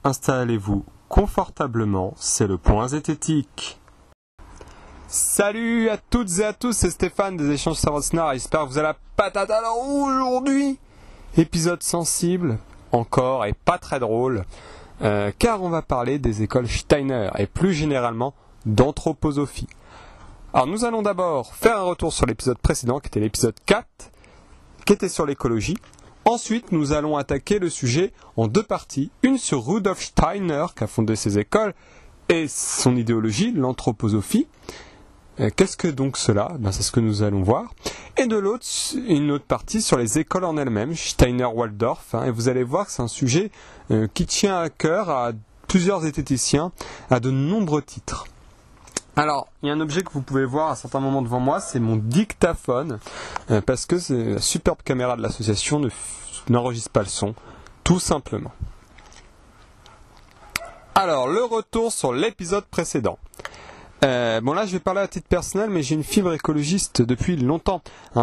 installez-vous confortablement, c'est le point zététique. Salut à toutes et à tous, c'est Stéphane des échanges Savosnar, j'espère que vous avez la patate. Alors aujourd'hui, épisode sensible, encore et pas très drôle, car on va parler des écoles Steiner et plus généralement d'anthroposophie. Alors nous allons d'abord faire un retour sur l'épisode précédent qui était l'épisode 4, qui était sur l'écologie. Ensuite, nous allons attaquer le sujet en deux parties. Une sur Rudolf Steiner, qui a fondé ces écoles, et son idéologie, l'anthroposophie. Qu'est-ce que donc cela ? C'est ce que nous allons voir. Et de l'autre, une autre partie sur les écoles en elles-mêmes, Steiner-Waldorf. Et vous allez voir que c'est un sujet qui tient à cœur à plusieurs zététiciens, à de nombreux titres. Alors, il y a un objet que vous pouvez voir à certains moments devant moi, c'est mon dictaphone, parce que la superbe caméra de l'association n'enregistre pas le son, tout simplement. Alors, le retour sur l'épisode précédent. Là, je vais parler à titre personnel, mais j'ai une fibre écologiste depuis longtemps.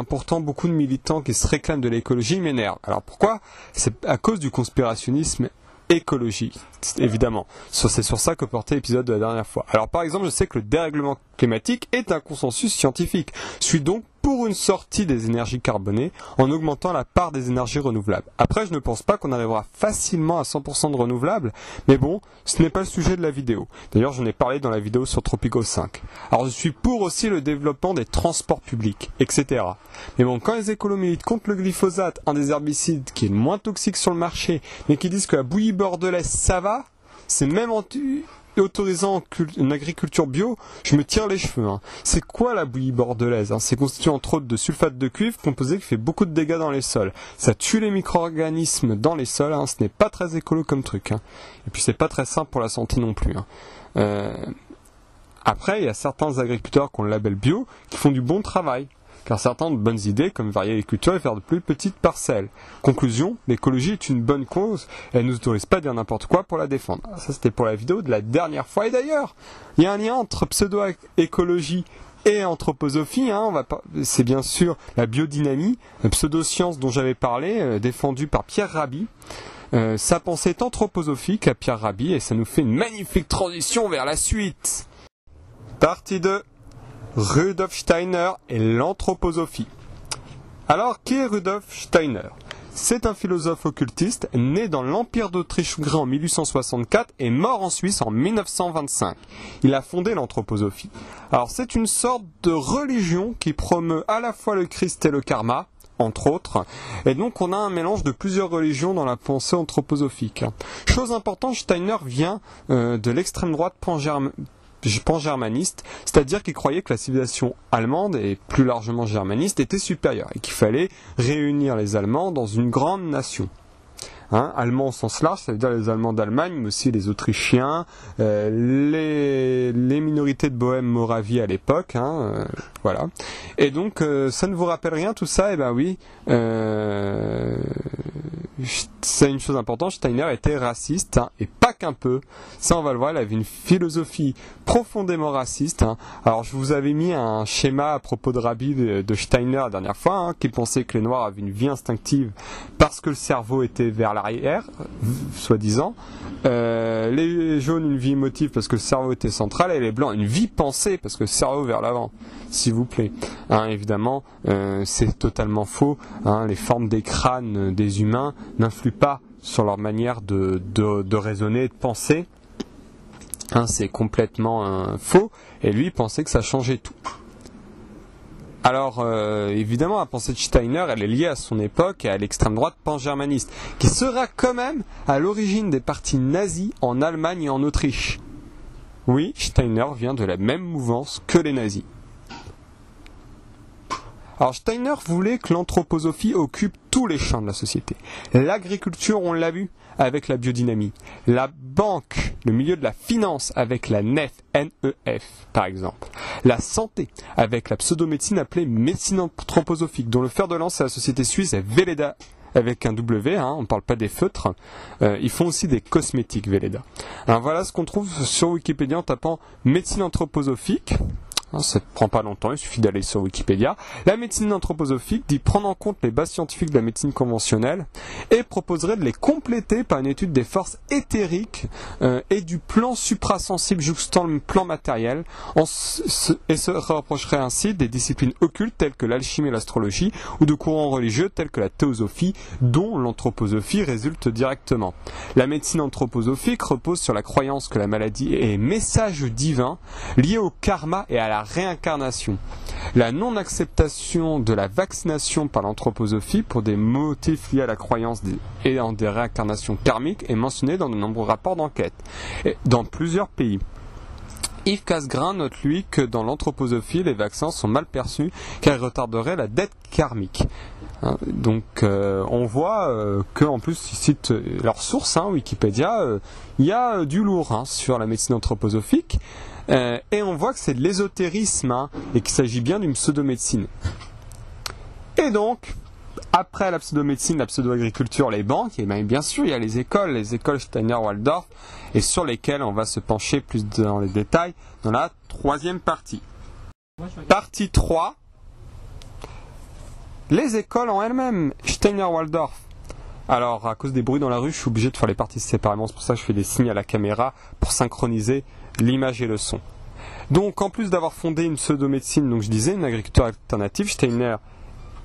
Pourtant, beaucoup de militants qui se réclament de l'écologie m'énervent. Alors, pourquoi ? C'est à cause du conspirationnisme écologique, évidemment. C'est sur ça que portait l'épisode de la dernière fois. Alors par exemple, je sais que le dérèglement climatique est un consensus scientifique. Je suis donc pour une sortie des énergies carbonées en augmentant la part des énergies renouvelables. Après, je ne pense pas qu'on arrivera facilement à 100% de renouvelables, mais bon, ce n'est pas le sujet de la vidéo. D'ailleurs, j'en ai parlé dans la vidéo sur Tropico 5. Alors je suis pour aussi le développement des transports publics, etc. Mais bon, quand les écolos militent contre le glyphosate, un des herbicides qui est le moins toxique sur le marché, mais qui disent que la bouillie bordelaise, ça va, c'est même autorisant une agriculture bio, je me tire les cheveux. C'est quoi la bouillie bordelaise ? C'est constitué entre autres de sulfate de cuivre, composé qui fait beaucoup de dégâts dans les sols. Ça tue les micro-organismes dans les sols, ce n'est pas très écolo comme truc. Et puis c'est pas très simple pour la santé non plus. Après, il y a certains agriculteurs qui ont le label bio, qui font du bon travail. Car certains ont de bonnes idées, comme varier les cultures et faire de plus petites parcelles. Conclusion, l'écologie est une bonne cause, et elle ne nous autorise pas à dire n'importe quoi pour la défendre. Ça, c'était pour la vidéo de la dernière fois. Et d'ailleurs, il y a un lien entre pseudo-écologie et anthroposophie. C'est bien sûr la biodynamie, la pseudo-science dont j'avais parlé, défendue par Pierre Rabhi. Sa pensée est anthroposophique à Pierre Rabhi, et ça nous fait une magnifique transition vers la suite. Partie 2. Rudolf Steiner et l'anthroposophie. Alors, qui est Rudolf Steiner ? C'est un philosophe occultiste né dans l'Empire d'Autriche-Hongrie en 1864 et mort en Suisse en 1925. Il a fondé l'anthroposophie. Alors, c'est une sorte de religion qui promeut à la fois le Christ et le karma, entre autres, et donc on a un mélange de plusieurs religions dans la pensée anthroposophique. Chose importante, Steiner vient de l'extrême droite pan-germaniste, c'est-à-dire qu'il croyait que la civilisation allemande, et plus largement germaniste, était supérieure, et qu'il fallait réunir les Allemands dans une grande nation. Allemands au sens large, ça veut dire les Allemands d'Allemagne, mais aussi les Autrichiens, les minorités de Bohême-Moravie à l'époque, voilà. Et donc, ça ne vous rappelle rien tout ça ? Eh ben oui, c'est une chose importante, Steiner était raciste, et pas qu'un peu. Ça, on va le voir, il avait une philosophie profondément raciste. Alors, je vous avais mis un schéma à propos de Rabhi de Steiner la dernière fois, qui pensait que les Noirs avaient une vie instinctive parce que le cerveau était vers l'arrière, soi-disant. Les jaunes, une vie émotive parce que le cerveau était central, et les blancs, une vie pensée parce que le cerveau vers l'avant, s'il vous plaît. Évidemment, c'est totalement faux. Les formes des crânes des humains n'influent pas sur leur manière de raisonner et de penser. C'est complètement faux. Et lui, il pensait que ça changeait tout. Alors, évidemment, la pensée de Steiner, elle est liée à son époque et à l'extrême droite pan-germaniste, qui sera quand même à l'origine des partis nazis en Allemagne et en Autriche. Oui, Steiner vient de la même mouvance que les nazis. Alors Steiner voulait que l'anthroposophie occupe tous les champs de la société. L'agriculture, on l'a vu, avec la biodynamie. La banque, le milieu de la finance, avec la NEF, N-E-F, par exemple. La santé, avec la pseudomédecine appelée médecine anthroposophique, dont le fer de lance à la société suisse est Velleda, avec un W, on ne parle pas des feutres. Ils font aussi des cosmétiques, Velleda. Alors voilà ce qu'on trouve sur Wikipédia en tapant médecine anthroposophique. Ça ne prend pas longtemps, il suffit d'aller sur Wikipédia. La médecine anthroposophique dit prendre en compte les bases scientifiques de la médecine conventionnelle et proposerait de les compléter par une étude des forces éthériques et du plan suprasensible jouxtant le plan matériel et se rapprocherait ainsi des disciplines occultes telles que l'alchimie et l'astrologie ou de courants religieux tels que la théosophie dont l'anthroposophie résulte directement. La médecine anthroposophique repose sur la croyance que la maladie est message divin lié au karma et à la réincarnation. La non-acceptation de la vaccination par l'anthroposophie pour des motifs liés à la croyance et en des réincarnations karmiques est mentionnée dans de nombreux rapports d'enquête dans plusieurs pays. Yves Casgrain note lui que dans l'anthroposophie, les vaccins sont mal perçus car ils retarderaient la dette karmique. Donc on voit qu'en plus ils citent leurs sources, Wikipédia, il y a du lourd sur la médecine anthroposophique et on voit que c'est de l'ésotérisme et qu'il s'agit bien d'une pseudomédecine. Et donc, après la pseudomédecine, la pseudo-agriculture, les banques, et bien sûr il y a les écoles Steiner-Waldorf, et sur lesquelles on va se pencher plus dans les détails dans la troisième partie. Partie 3. Les écoles en elles-mêmes, Steiner-Waldorf. Alors, à cause des bruits dans la rue, je suis obligé de faire les parties séparément, c'est pour ça que je fais des signes à la caméra pour synchroniser l'image et le son. Donc, en plus d'avoir fondé une pseudomédecine, donc je disais, une agriculture alternative, Steiner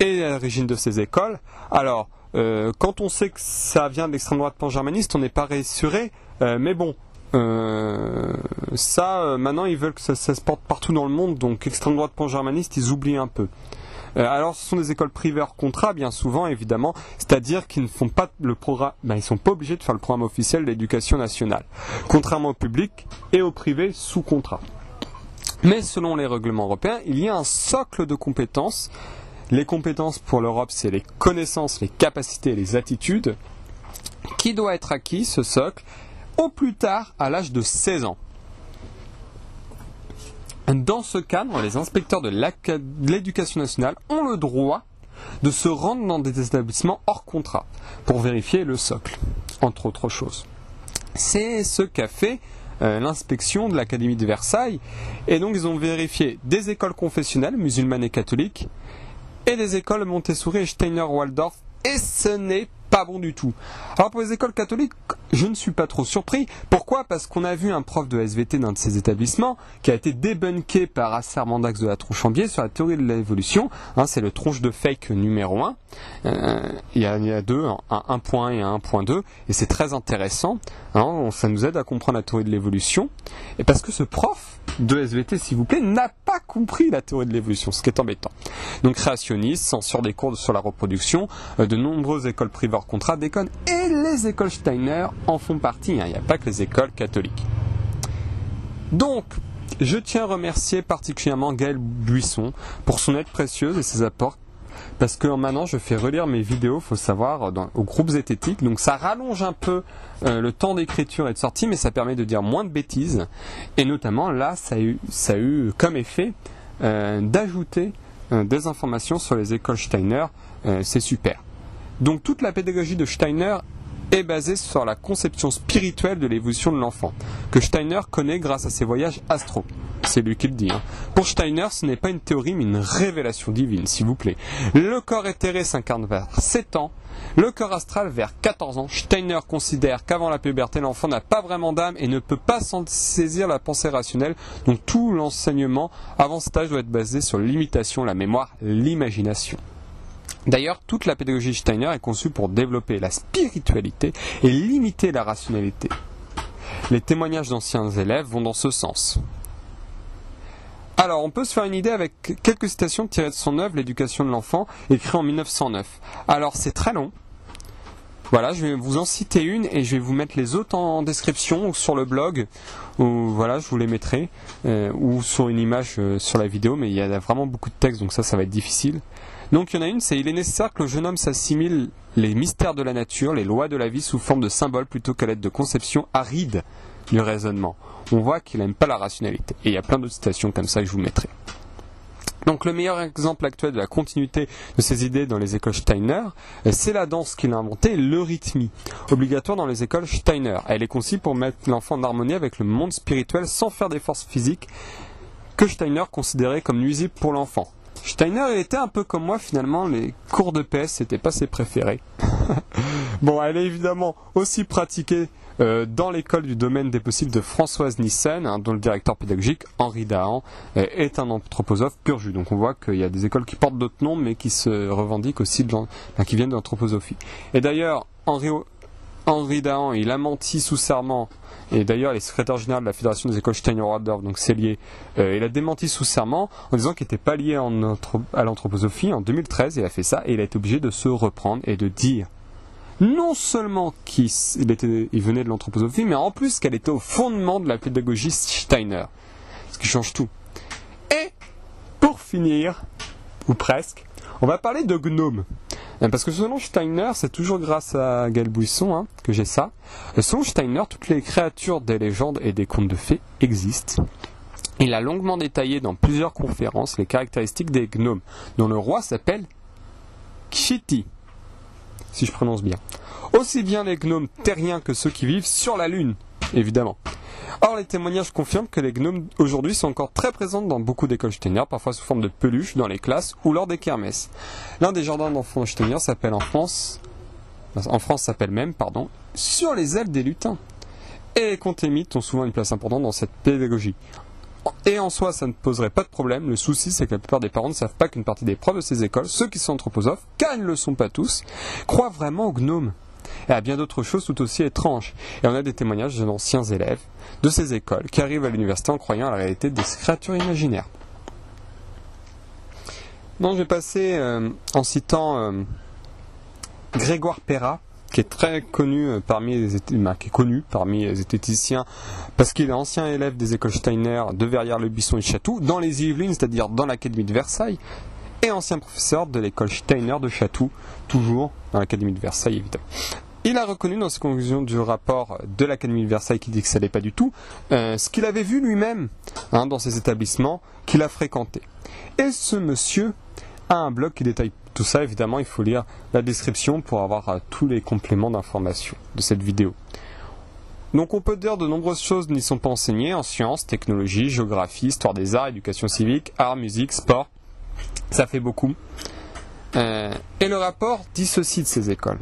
est à l'origine de ces écoles. Alors, quand on sait que ça vient de l'extrême droite pan-germaniste, on n'est pas rassuré, mais bon, maintenant ils veulent que ça se porte partout dans le monde, donc extrême droite pan-germaniste, ils oublient un peu. Alors ce sont des écoles privées hors contrat, bien souvent évidemment, c'est-à-dire qu'ils ne font pas le programme, ils sont pas obligés de faire le programme officiel de l'éducation nationale, contrairement au public et au privé sous contrat. Mais selon les règlements européens, il y a un socle de compétences. Les compétences pour l'Europe, c'est les connaissances, les capacités et les attitudes, qui doit être acquis, ce socle, au plus tard à l'âge de 16 ans. Dans ce cadre, les inspecteurs de l'éducation nationale ont le droit de se rendre dans des établissements hors contrat pour vérifier le socle, entre autres choses. C'est ce qu'a fait l'inspection de l'Académie de Versailles, et donc ils ont vérifié des écoles confessionnelles, musulmanes et catholiques, et des écoles Montessori et Steiner-Waldorf, et ce n'est pas bon du tout. Alors pour les écoles catholiques, je ne suis pas trop surpris. Pourquoi ? Parce qu'on a vu un prof de SVT d'un de ces établissements qui a été débunké par Asser Mandax de la Tronche-en-Biais sur la théorie de l'évolution. C'est le tronche de fake numéro 1. Il y a deux, un 1.1 et un 1.2, et c'est très intéressant. Ça nous aide à comprendre la théorie de l'évolution. Et parce que ce prof de SVT, s'il vous plaît, n'a pas compris la théorie de l'évolution, ce qui est embêtant. Donc créationniste, censure des cours sur la reproduction, de nombreuses écoles privées hors contrat déconnent, et les écoles Steiner en font partie, il n'y a pas que les écoles catholiques. Donc, je tiens à remercier particulièrement Gaël Buisson pour son aide précieuse et ses apports, parce que maintenant je fais relire mes vidéos, il faut savoir, aux groupes zététiques, donc ça rallonge un peu le temps d'écriture et de sortie, mais ça permet de dire moins de bêtises, et notamment là ça a eu comme effet d'ajouter des informations sur les écoles Steiner, c'est super. Donc toute la pédagogie de Steiner est basée sur la conception spirituelle de l'évolution de l'enfant, que Steiner connaît grâce à ses voyages astro. C'est lui qui le dit. Pour Steiner, ce n'est pas une théorie, mais une révélation divine, s'il vous plaît. Le corps éthéré s'incarne vers 7 ans, le corps astral vers 14 ans. Steiner considère qu'avant la puberté, l'enfant n'a pas vraiment d'âme et ne peut pas s'en saisir la pensée rationnelle. Donc tout l'enseignement avant cet âge doit être basé sur l'imitation, la mémoire, l'imagination. D'ailleurs, toute la pédagogie Steiner est conçue pour développer la spiritualité et limiter la rationalité. Les témoignages d'anciens élèves vont dans ce sens. Alors, on peut se faire une idée avec quelques citations tirées de son œuvre, L'éducation de l'enfant, écrit en 1909. Alors, c'est très long. Voilà, je vais vous en citer une et je vais vous mettre les autres en description ou sur le blog. Ou, voilà, je vous les mettrai. Ou sur une image sur la vidéo, mais il y a vraiment beaucoup de texte, donc ça va être difficile. Donc il y en a une, c'est « Il est nécessaire que le jeune homme s'assimile les mystères de la nature, les lois de la vie sous forme de symboles plutôt qu'à l'aide de conceptions arides du raisonnement. » On voit qu'il n'aime pas la rationalité. Et il y a plein d'autres citations comme ça que je vous mettrai. Donc le meilleur exemple actuel de la continuité de ces idées dans les écoles Steiner, c'est la danse qu'il a inventée, l'eurythmie, obligatoire dans les écoles Steiner. Elle est conçue pour mettre l'enfant en harmonie avec le monde spirituel sans faire d'efforts physiques, que Steiner considérait comme nuisible pour l'enfant. Steiner, il était un peu comme moi finalement, les cours de PS c'était pas ses préférés. Bon, elle est évidemment aussi pratiquée dans l'école du domaine des possibles de Françoise Nissen, dont le directeur pédagogique, Henri Dahan, est un anthroposophe pur jus. Donc on voit qu'il y a des écoles qui portent d'autres noms, mais qui se revendiquent aussi, qui viennent de l'anthroposophie. Et d'ailleurs, Henri Dahan, il a menti sous serment, et d'ailleurs les secrétaires généraux de la Fédération des écoles Steiner-Waldorf, donc c'est lié, il a démenti sous serment en disant qu'il n'était pas lié à l'anthroposophie. En 2013, il a fait ça, et il a été obligé de se reprendre et de dire non seulement qu'il venait de l'anthroposophie, mais en plus qu'elle était au fondement de la pédagogie Steiner. Ce qui change tout. Et, pour finir, ou presque, on va parler de gnomes. Parce que selon Steiner, c'est toujours grâce à Gaël Buisson que j'ai ça. Selon Steiner, toutes les créatures des légendes et des contes de fées existent. Il a longuement détaillé dans plusieurs conférences les caractéristiques des gnomes, dont le roi s'appelle Kshiti, si je prononce bien. Aussi bien les gnomes terriens que ceux qui vivent sur la Lune, évidemment. Or, les témoignages confirment que les gnomes aujourd'hui sont encore très présents dans beaucoup d'écoles Steiner, parfois sous forme de peluches dans les classes ou lors des kermesses. L'un des jardins d'enfants Steiner s'appelle en France s'appelle même, Sur les ailes des lutins. Et les contes et mythes ont souvent une place importante dans cette pédagogie. Et en soi, ça ne poserait pas de problème. Le souci, c'est que la plupart des parents ne savent pas qu'une partie des profs de ces écoles, ceux qui sont anthroposophes, car ils ne le sont pas tous, croient vraiment aux gnomes. Et à bien d'autres choses tout aussi étranges. Et on a des témoignages d'anciens élèves de ces écoles qui arrivent à l'université en croyant à la réalité des créatures imaginaires. Donc je vais passer en citant Grégoire Perra, qui est très connu parmi les esthéticiens, parce qu'il est ancien élève des écoles Steiner de Verrières-le-Buisson et Chatou, dans les Yvelines, c'est-à-dire dans l'Académie de Versailles, et ancien professeur de l'école Steiner de Chatou, toujours dans l'Académie de Versailles évidemment. Il a reconnu dans ses conclusions du rapport de l'Académie de Versailles qui dit que ça n'allait pas du tout, ce qu'il avait vu lui-même dans ces établissements qu'il a fréquentés. Et ce monsieur a un blog qui détaille tout ça. Évidemment, il faut lire la description pour avoir tous les compléments d'information de cette vidéo. Donc on peut dire de nombreuses choses n'y sont pas enseignées en sciences, technologie, géographie, histoire des arts, éducation civique, art, musique, sport. Ça fait beaucoup. Et le rapport dit ceci de ces écoles.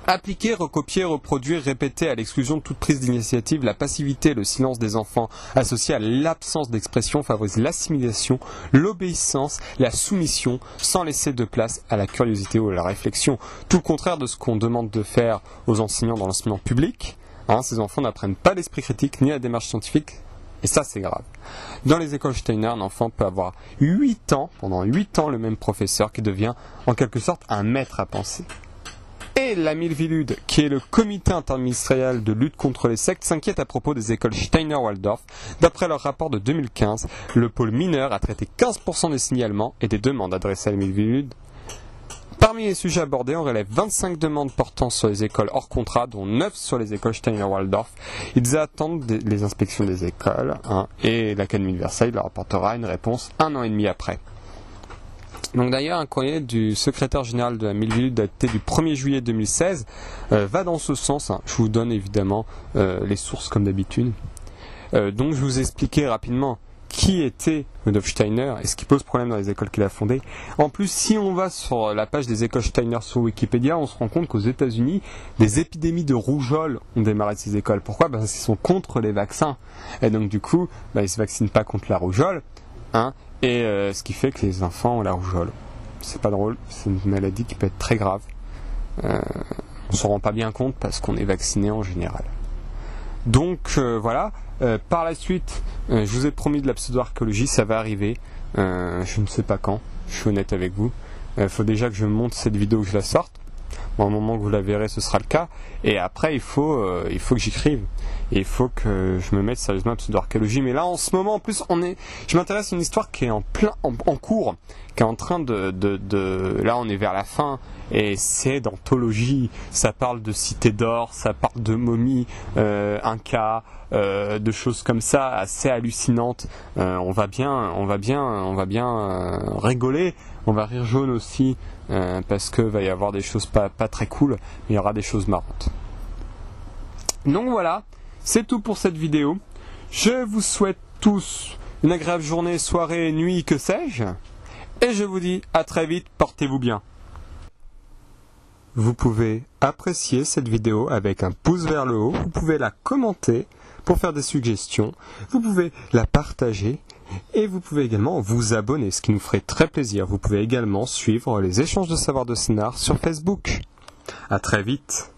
Appliquer, recopier, reproduire, répéter à l'exclusion de toute prise d'initiative, la passivité et le silence des enfants associés à l'absence d'expression favorisent l'assimilation, l'obéissance, la soumission, sans laisser de place à la curiosité ou à la réflexion. Tout le contraire de ce qu'on demande de faire aux enseignants dans l'enseignement public. Ces enfants n'apprennent pas l'esprit critique ni la démarche scientifique. Et ça, c'est grave. Dans les écoles Steiner, un enfant peut avoir 8 ans, pendant 8 ans, le même professeur qui devient en quelque sorte un maître à penser. Et la Milvilude, qui est le comité interministériel de lutte contre les sectes, s'inquiète à propos des écoles Steiner-Waldorf. D'après leur rapport de 2015, le pôle mineur a traité 15% des signalements et des demandes adressées à la Milvilude. Parmi les sujets abordés, on relève 25 demandes portant sur les écoles hors contrat, dont 9 sur les écoles Steiner-Waldorf. Ils attendent les inspections des écoles, et l'Académie de Versailles leur apportera une réponse 1 an et demi après. Donc d'ailleurs, un courrier du secrétaire général de la Milvilude daté du 1er juillet 2016 va dans ce sens. Je vous donne évidemment les sources comme d'habitude. Donc je vous expliquais rapidement qui était Rudolf Steiner et ce qui pose problème dans les écoles qu'il a fondées. En plus, si on va sur la page des écoles Steiner sur Wikipédia, on se rend compte qu'aux États-Unis, des épidémies de rougeole ont démarré de ces écoles. Pourquoi ? Parce qu'ils sont contre les vaccins. Et donc du coup, ils ne se vaccinent pas contre la rougeole. Et ce qui fait que les enfants ont la rougeole. C'est pas drôle, c'est une maladie qui peut être très grave. On s'en rend pas bien compte parce qu'on est vacciné en général. Donc voilà, par la suite, je vous ai promis de la pseudo-archéologie, ça va arriver. Je ne sais pas quand, je suis honnête avec vous. Il faut déjà que je monte cette vidéo, que je la sorte. Au moment que vous la verrez, ce sera le cas. Et après, il faut que j'écrive. Et il faut que je me mette sérieusement à la pseudo-archéologie. Mais là, en ce moment, en plus, je m'intéresse à une histoire qui est en cours, qui est en train là, on est vers la fin. Et c'est d'anthologie. Ça parle de cité d'or, ça parle de momies, Inca, de choses comme ça, assez hallucinantes. On va bien rigoler. On va rire jaune aussi, parce qu'il va y avoir des choses pas très cool, mais il y aura des choses marrantes. Donc voilà, c'est tout pour cette vidéo. Je vous souhaite tous une agréable journée, soirée, nuit, que sais-je. Et je vous dis à très vite, portez-vous bien. Vous pouvez apprécier cette vidéo avec un pouce vers le haut, vous pouvez la commenter pour faire des suggestions, vous pouvez la partager et vous pouvez également vous abonner, ce qui nous ferait très plaisir. Vous pouvez également suivre les échanges de savoir de scénar sur Facebook. À très vite.